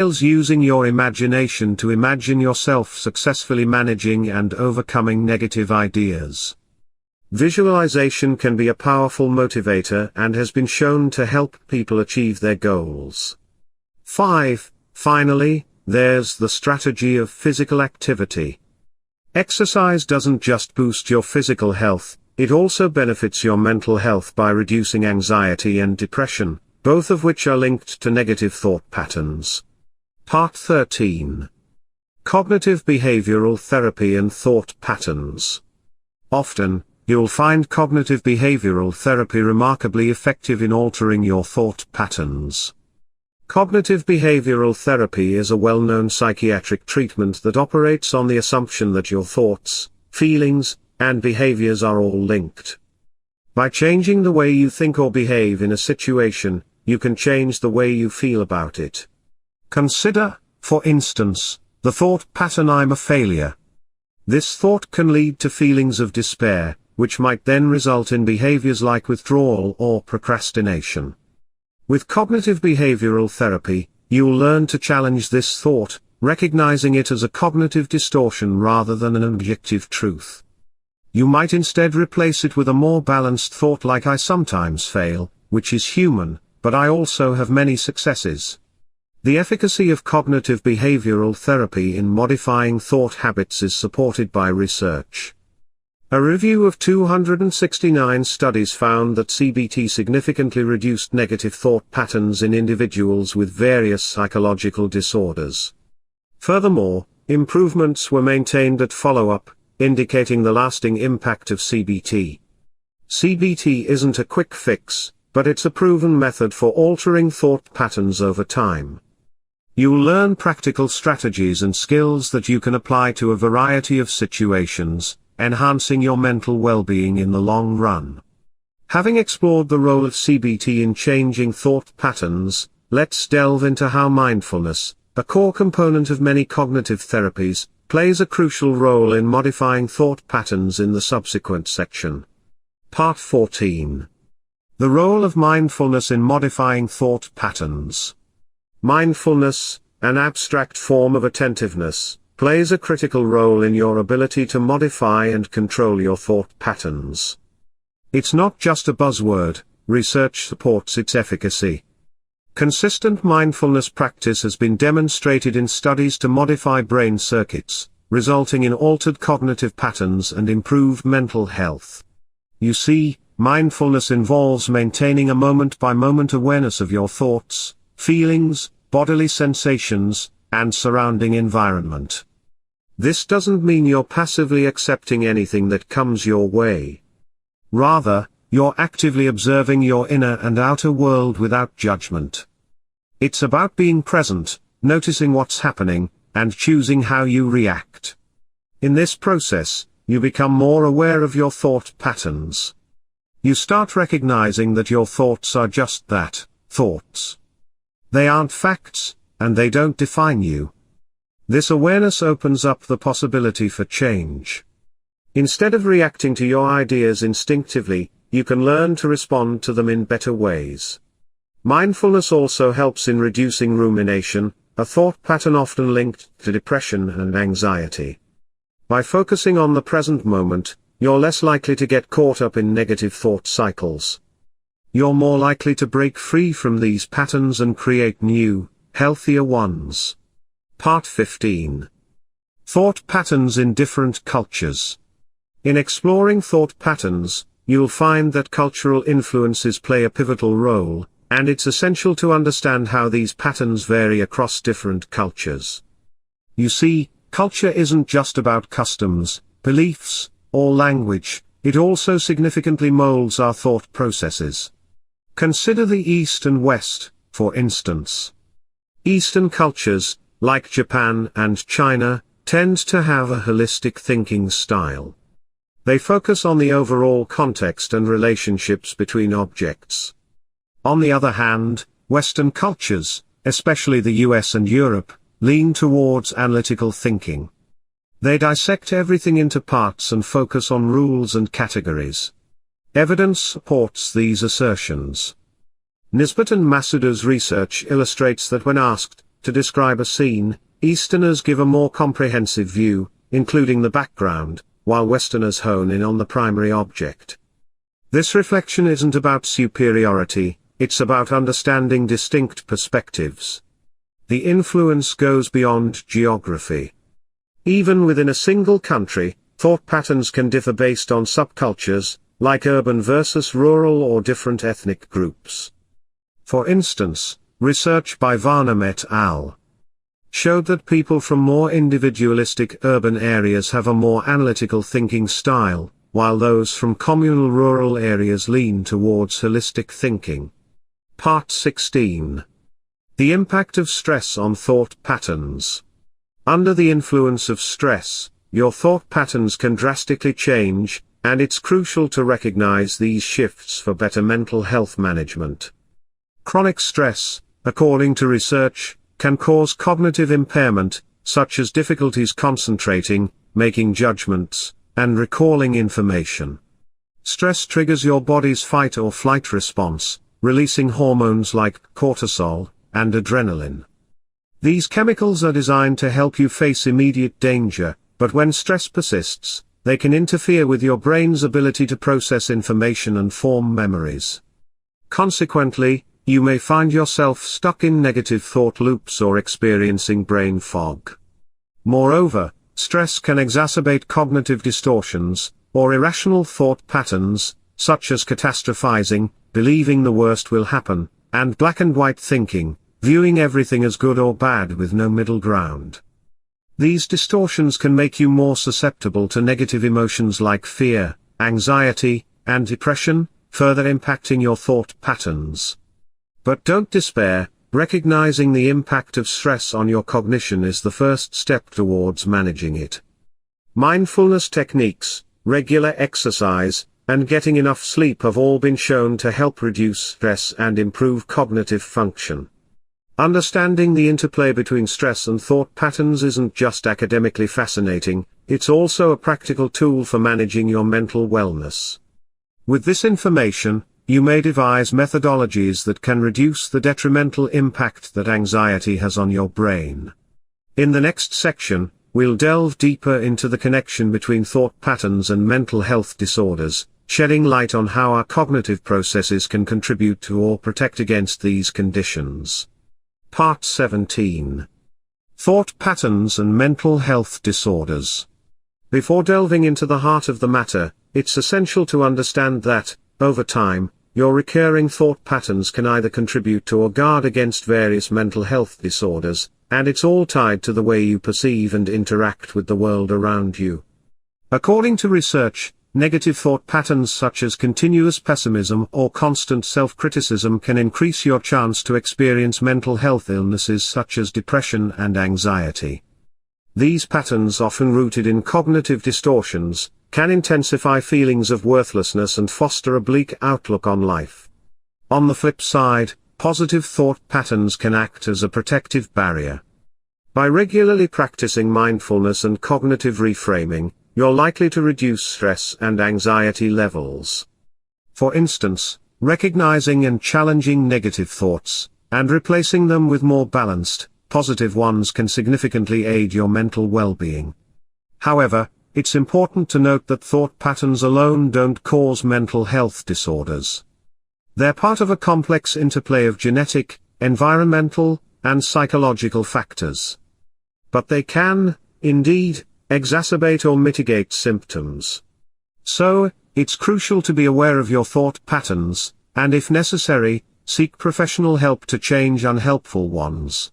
Using your imagination to imagine yourself successfully managing and overcoming negative ideas. Visualization can be a powerful motivator and has been shown to help people achieve their goals. 5. Finally, there's the strategy of physical activity. Exercise doesn't just boost your physical health, it also benefits your mental health by reducing anxiety and depression, both of which are linked to negative thought patterns. Part 13. Cognitive behavioral therapy and thought patterns. Often, you'll find cognitive behavioral therapy remarkably effective in altering your thought patterns. Cognitive behavioral therapy is a well-known psychiatric treatment that operates on the assumption that your thoughts, feelings, and behaviors are all linked. By changing the way you think or behave in a situation, you can change the way you feel about it. Consider, for instance, the thought pattern "I'm a failure." This thought can lead to feelings of despair, which might then result in behaviors like withdrawal or procrastination. With cognitive behavioral therapy, you'll learn to challenge this thought, recognizing it as a cognitive distortion rather than an objective truth. You might instead replace it with a more balanced thought like "I sometimes fail, which is human, but I also have many successes." The efficacy of cognitive behavioral therapy in modifying thought habits is supported by research. A review of 269 studies found that CBT significantly reduced negative thought patterns in individuals with various psychological disorders. Furthermore, improvements were maintained at follow-up, indicating the lasting impact of CBT. CBT isn't a quick fix, but it's a proven method for altering thought patterns over time. You'll learn practical strategies and skills that you can apply to a variety of situations, enhancing your mental well-being in the long run. Having explored the role of CBT in changing thought patterns, let's delve into how mindfulness, a core component of many cognitive therapies, plays a crucial role in modifying thought patterns in the subsequent section. Part 14. The role of mindfulness in modifying thought patterns. Mindfulness, an abstract form of attentiveness, plays a critical role in your ability to modify and control your thought patterns. It's not just a buzzword, research supports its efficacy. Consistent mindfulness practice has been demonstrated in studies to modify brain circuits, resulting in altered cognitive patterns and improved mental health. You see, mindfulness involves maintaining a moment-by-moment awareness of your thoughts, feelings, bodily sensations, and surrounding environment. This doesn't mean you're passively accepting anything that comes your way. Rather, you're actively observing your inner and outer world without judgment. It's about being present, noticing what's happening, and choosing how you react. In this process, you become more aware of your thought patterns. You start recognizing that your thoughts are just that, thoughts. They aren't facts, and they don't define you. This awareness opens up the possibility for change. Instead of reacting to your ideas instinctively, you can learn to respond to them in better ways. Mindfulness also helps in reducing rumination, a thought pattern often linked to depression and anxiety. By focusing on the present moment, you're less likely to get caught up in negative thought cycles. You're more likely to break free from these patterns and create new, healthier ones. Part 15. Thought patterns in different cultures. In exploring thought patterns, you'll find that cultural influences play a pivotal role, and it's essential to understand how these patterns vary across different cultures. You see, culture isn't just about customs, beliefs, or language, it also significantly molds our thought processes. Consider the East and West, for instance. Eastern cultures, like Japan and China, tend to have a holistic thinking style. They focus on the overall context and relationships between objects. On the other hand, Western cultures, especially the US and Europe, lean towards analytical thinking. They dissect everything into parts and focus on rules and categories. Evidence supports these assertions. Nisbet and Masuda's research illustrates that when asked, to describe a scene, Easterners give a more comprehensive view, including the background, while Westerners hone in on the primary object. This reflection isn't about superiority, it's about understanding distinct perspectives. The influence goes beyond geography. Even within a single country, thought patterns can differ based on subcultures, like urban versus rural or different ethnic groups. For instance, research by Varnum et al. Showed that people from more individualistic urban areas have a more analytical thinking style, while those from communal rural areas lean towards holistic thinking. Part 16. The impact of stress on thought patterns. Under the influence of stress, your thought patterns can drastically change, and it's crucial to recognize these shifts for better mental health management. Chronic stress, according to research, can cause cognitive impairment, such as difficulties concentrating, making judgments, and recalling information. Stress triggers your body's fight or flight response, releasing hormones like cortisol and adrenaline. These chemicals are designed to help you face immediate danger, but when stress persists, they can interfere with your brain's ability to process information and form memories. Consequently, you may find yourself stuck in negative thought loops or experiencing brain fog. Moreover, stress can exacerbate cognitive distortions, or irrational thought patterns, such as catastrophizing, believing the worst will happen, and black and white thinking, viewing everything as good or bad with no middle ground. These distortions can make you more susceptible to negative emotions like fear, anxiety, and depression, further impacting your thought patterns. But don't despair, recognizing the impact of stress on your cognition is the first step towards managing it. Mindfulness techniques, regular exercise, and getting enough sleep have all been shown to help reduce stress and improve cognitive function. Understanding the interplay between stress and thought patterns isn't just academically fascinating, it's also a practical tool for managing your mental wellness. With this information, you may devise methodologies that can reduce the detrimental impact that anxiety has on your brain. In the next section, we'll delve deeper into the connection between thought patterns and mental health disorders, shedding light on how our cognitive processes can contribute to or protect against these conditions. Part 17. Thought patterns and mental health disorders. Before delving into the heart of the matter, it's essential to understand that, over time, your recurring thought patterns can either contribute to or guard against various mental health disorders, and it's all tied to the way you perceive and interact with the world around you. According to research, negative thought patterns such as continuous pessimism or constant self-criticism can increase your chance to experience mental health illnesses such as depression and anxiety. These patterns, often rooted in cognitive distortions, can intensify feelings of worthlessness and foster a bleak outlook on life. On the flip side, positive thought patterns can act as a protective barrier. By regularly practicing mindfulness and cognitive reframing, you're likely to reduce stress and anxiety levels. For instance, recognizing and challenging negative thoughts, and replacing them with more balanced, positive ones can significantly aid your mental well-being. However, it's important to note that thought patterns alone don't cause mental health disorders. They're part of a complex interplay of genetic, environmental, and psychological factors. But they can, indeed, exacerbate or mitigate symptoms. So, it's crucial to be aware of your thought patterns, and if necessary, seek professional help to change unhelpful ones.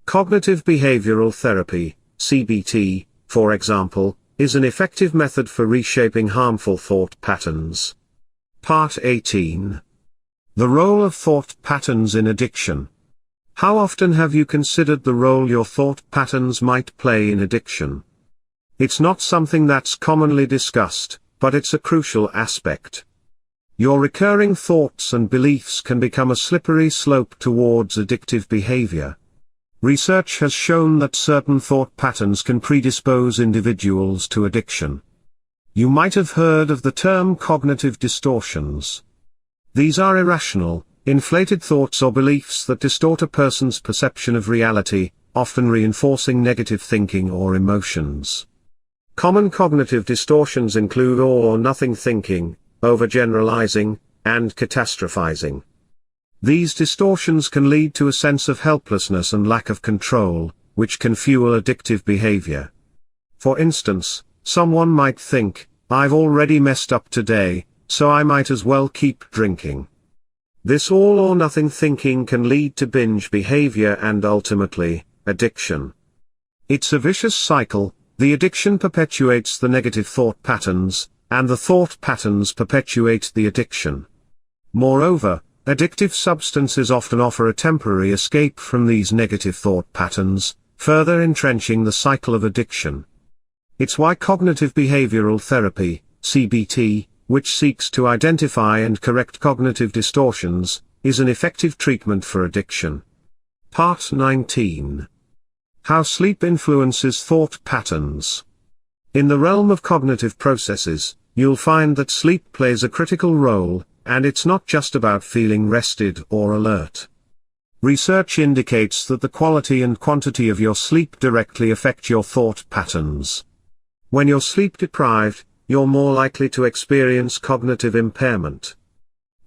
Cognitive behavioral therapy, CBT, for example, is an effective method for reshaping harmful thought patterns. Part 18. The role of thought patterns in addiction. How often have you considered the role your thought patterns might play in addiction? It's not something that's commonly discussed, but it's a crucial aspect. Your recurring thoughts and beliefs can become a slippery slope towards addictive behavior. Research has shown that certain thought patterns can predispose individuals to addiction. You might have heard of the term cognitive distortions. These are irrational, inflated thoughts or beliefs that distort a person's perception of reality, often reinforcing negative thinking or emotions. Common cognitive distortions include all or nothing thinking, overgeneralizing, and catastrophizing. These distortions can lead to a sense of helplessness and lack of control, which can fuel addictive behavior. For instance, someone might think, "I've already messed up today, so I might as well keep drinking." This all or nothing thinking can lead to binge behavior and ultimately, addiction. It's a vicious cycle. The addiction perpetuates the negative thought patterns, and the thought patterns perpetuate the addiction. Moreover, addictive substances often offer a temporary escape from these negative thought patterns, further entrenching the cycle of addiction. It's why cognitive behavioral therapy, CBT, which seeks to identify and correct cognitive distortions, is an effective treatment for addiction. Part 19. How sleep influences thought patterns. In the realm of cognitive processes, you'll find that sleep plays a critical role, and it's not just about feeling rested or alert. Research indicates that the quality and quantity of your sleep directly affect your thought patterns. When you're sleep deprived, you're more likely to experience cognitive impairment.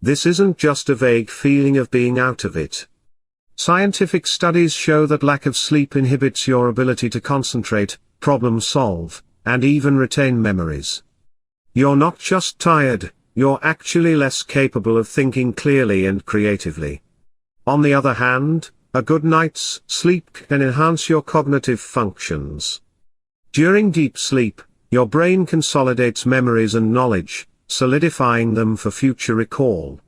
This isn't just a vague feeling of being out of it. Scientific studies show that lack of sleep inhibits your ability to concentrate, problem solve, and even retain memories. You're not just tired, you're actually less capable of thinking clearly and creatively. On the other hand, a good night's sleep can enhance your cognitive functions. During deep sleep, your brain consolidates memories and knowledge, solidifying them for future recall.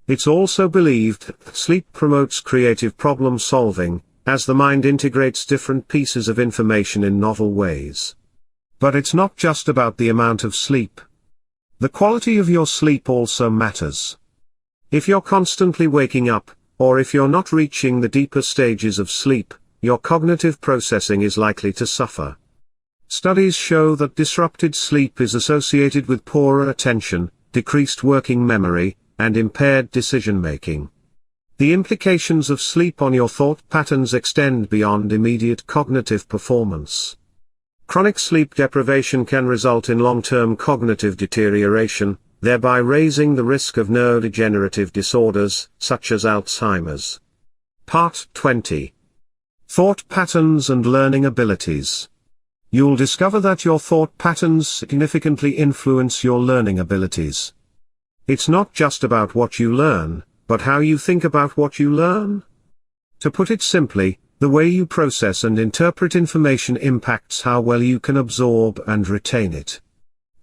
It's also believed that sleep promotes creative problem solving, as the mind integrates different pieces of information in novel ways. But it's not just about the amount of sleep. The quality of your sleep also matters. If you're constantly waking up, or if you're not reaching the deeper stages of sleep, your cognitive processing is likely to suffer. Studies show that disrupted sleep is associated with poorer attention, decreased working memory, and impaired decision-making. The implications of sleep on your thought patterns extend beyond immediate cognitive performance. Chronic sleep deprivation can result in long-term cognitive deterioration, thereby raising the risk of neurodegenerative disorders, such as Alzheimer's. Part 20. Thought patterns and learning abilities. You'll discover that your thought patterns significantly influence your learning abilities. It's not just about what you learn, but how you think about what you learn. To put it simply, the way you process and interpret information impacts how well you can absorb and retain it.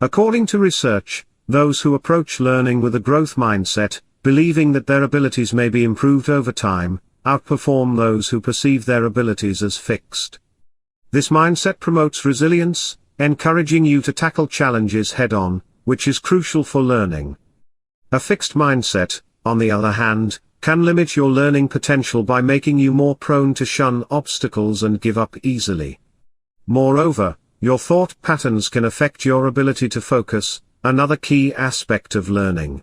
According to research, those who approach learning with a growth mindset, believing that their abilities may be improved over time, outperform those who perceive their abilities as fixed. This mindset promotes resilience, encouraging you to tackle challenges head-on, which is crucial for learning. A fixed mindset, on the other hand, can limit your learning potential by making you more prone to shun obstacles and give up easily. Moreover, your thought patterns can affect your ability to focus, another key aspect of learning.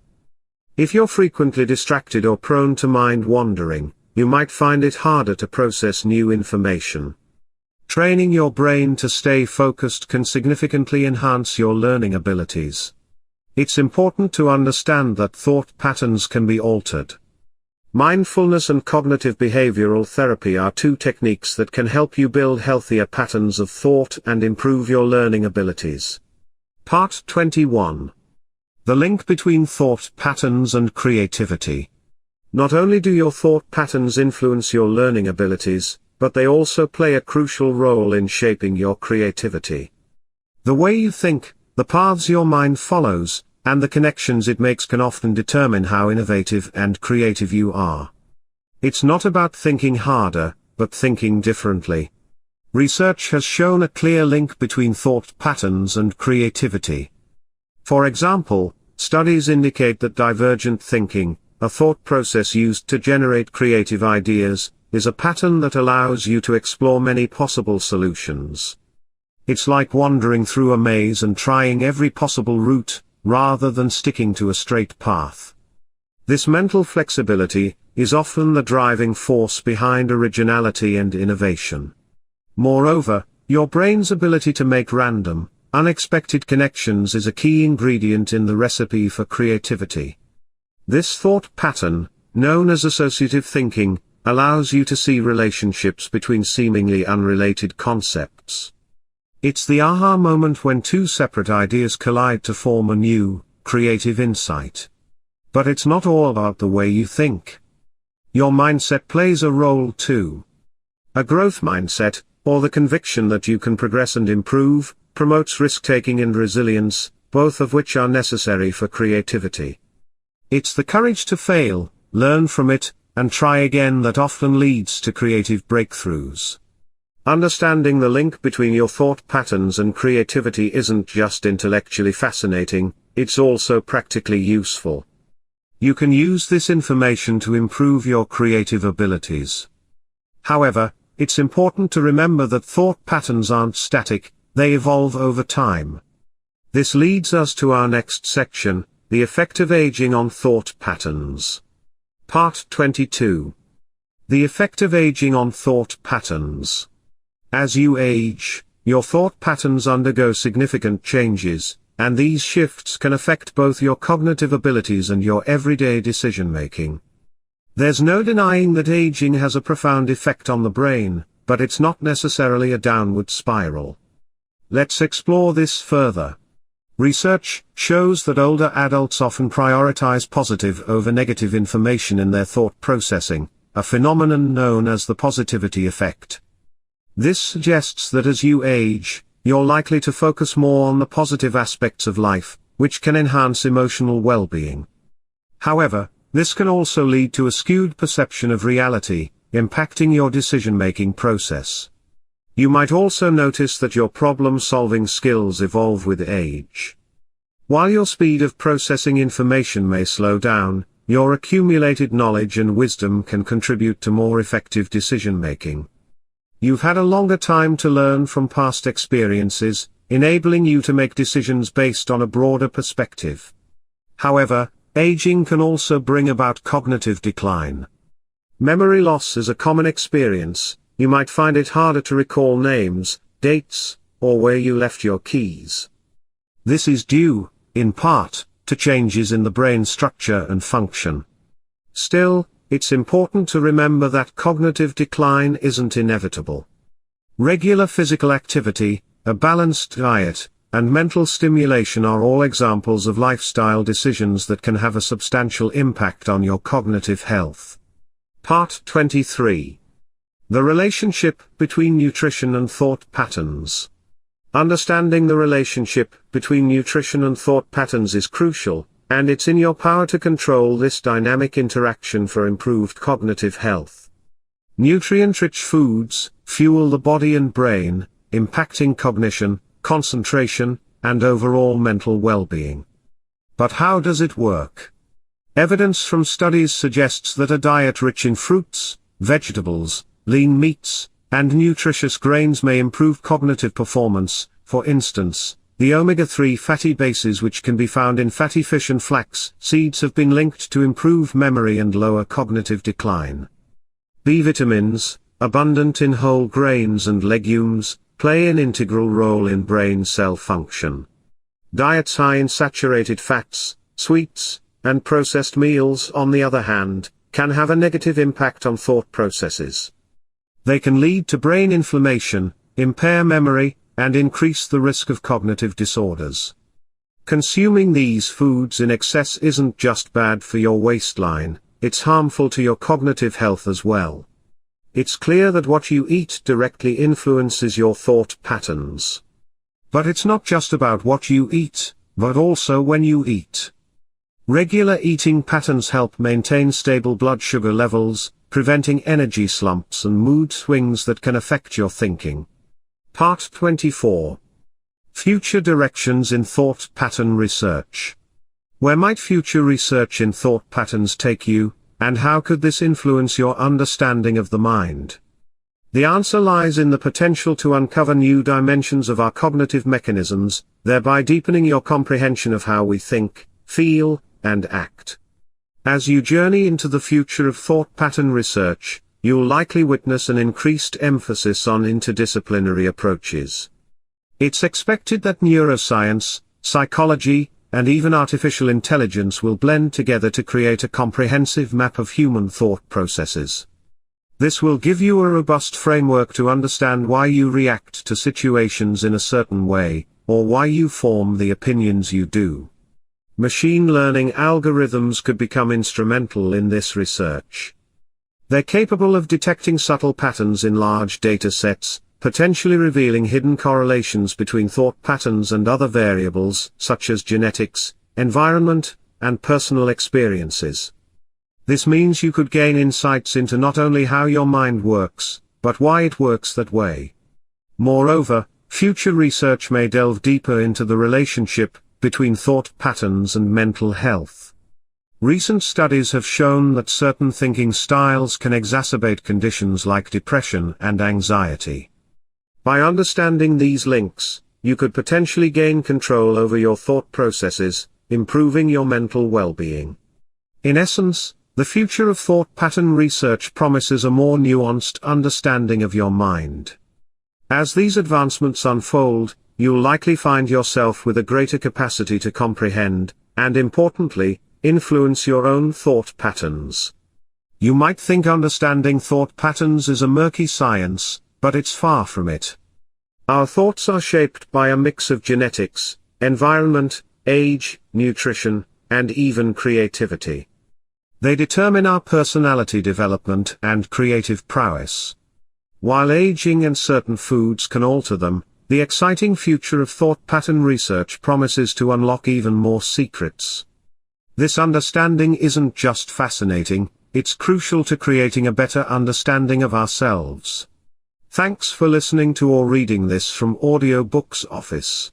If you're frequently distracted or prone to mind wandering, you might find it harder to process new information. Training your brain to stay focused can significantly enhance your learning abilities. It's important to understand that thought patterns can be altered. Mindfulness and cognitive behavioral therapy are two techniques that can help you build healthier patterns of thought and improve your learning abilities. Part 21. The link between thought patterns and creativity. Not only do your thought patterns influence your learning abilities, but they also play a crucial role in shaping your creativity. The way you think, the paths your mind follows, and the connections it makes can often determine how innovative and creative you are. It's not about thinking harder, but thinking differently. Research has shown a clear link between thought patterns and creativity. For example, studies indicate that divergent thinking, a thought process used to generate creative ideas, is a pattern that allows you to explore many possible solutions. It's like wandering through a maze and trying every possible route, rather than sticking to a straight path. This mental flexibility is often the driving force behind originality and innovation. Moreover, your brain's ability to make random, unexpected connections is a key ingredient in the recipe for creativity. This thought pattern, known as associative thinking, allows you to see relationships between seemingly unrelated concepts. It's the aha moment when two separate ideas collide to form a new, creative insight. But it's not all about the way you think. Your mindset plays a role too. A growth mindset, or the conviction that you can progress and improve, promotes risk-taking and resilience, both of which are necessary for creativity. It's the courage to fail, learn from it, and try again that often leads to creative breakthroughs. Understanding the link between your thought patterns and creativity isn't just intellectually fascinating, it's also practically useful. You can use this information to improve your creative abilities. However, it's important to remember that thought patterns aren't static, they evolve over time. This leads us to our next section, the effect of aging on thought patterns. Part 22. The effect of aging on thought patterns. As you age, your thought patterns undergo significant changes, and these shifts can affect both your cognitive abilities and your everyday decision-making. There's no denying that aging has a profound effect on the brain, but it's not necessarily a downward spiral. Let's explore this further. Research shows that older adults often prioritize positive over negative information in their thought processing, a phenomenon known as the positivity effect. This suggests that as you age, you're likely to focus more on the positive aspects of life, which can enhance emotional well-being. However, this can also lead to a skewed perception of reality, impacting your decision-making process. You might also notice that your problem-solving skills evolve with age. While your speed of processing information may slow down, your accumulated knowledge and wisdom can contribute to more effective decision-making. You've had a longer time to learn from past experiences, enabling you to make decisions based on a broader perspective. However, aging can also bring about cognitive decline. Memory loss is a common experience. You might find it harder to recall names, dates, or where you left your keys. This is due, in part, to changes in the brain structure and function. Still, it's important to remember that cognitive decline isn't inevitable. Regular physical activity, a balanced diet, and mental stimulation are all examples of lifestyle decisions that can have a substantial impact on your cognitive health. Part 23. The relationship between nutrition and thought patterns. Understanding the relationship between nutrition and thought patterns is crucial, and it's in your power to control this dynamic interaction for improved cognitive health. Nutrient-rich foods fuel the body and brain, impacting cognition, concentration, and overall mental well-being. But how does it work? Evidence from studies suggests that a diet rich in fruits, vegetables, lean meats, and nutritious grains may improve cognitive performance. For instance, the omega-3 fatty bases which can be found in fatty fish and flax seeds have been linked to improve memory and lower cognitive decline. B vitamins, abundant in whole grains and legumes, play an integral role in brain cell function. Diets high in saturated fats, sweets, and processed meals, on the other hand, can have a negative impact on thought processes. They can lead to brain inflammation, impair memory, and increase the risk of cognitive disorders. Consuming these foods in excess isn't just bad for your waistline, it's harmful to your cognitive health as well. It's clear that what you eat directly influences your thought patterns. But it's not just about what you eat, but also when you eat. Regular eating patterns help maintain stable blood sugar levels, preventing energy slumps and mood swings that can affect your thinking. Part 24. Future directions in thought pattern research. Where might future research in thought patterns take you, and how could this influence your understanding of the mind? The answer lies in the potential to uncover new dimensions of our cognitive mechanisms, thereby deepening your comprehension of how we think, feel, and act. As you journey into the future of thought pattern research, you'll likely witness an increased emphasis on interdisciplinary approaches. It's expected that neuroscience, psychology, and even artificial intelligence will blend together to create a comprehensive map of human thought processes. This will give you a robust framework to understand why you react to situations in a certain way, or why you form the opinions you do. Machine learning algorithms could become instrumental in this research. They're capable of detecting subtle patterns in large data sets, potentially revealing hidden correlations between thought patterns and other variables, such as genetics, environment, and personal experiences. This means you could gain insights into not only how your mind works, but why it works that way. Moreover, future research may delve deeper into the relationship between thought patterns and mental health. Recent studies have shown that certain thinking styles can exacerbate conditions like depression and anxiety. By understanding these links, you could potentially gain control over your thought processes, improving your mental well-being. In essence, the future of thought pattern research promises a more nuanced understanding of your mind. As these advancements unfold, you'll likely find yourself with a greater capacity to comprehend, and importantly, influence your own thought patterns. You might think understanding thought patterns is a murky science, but it's far from it. Our thoughts are shaped by a mix of genetics, environment, age, nutrition, and even creativity. They determine our personality development and creative prowess. While aging and certain foods can alter them, the exciting future of thought pattern research promises to unlock even more secrets. This understanding isn't just fascinating, it's crucial to creating a better understanding of ourselves. Thanks for listening to or reading this from Audiobooks Office.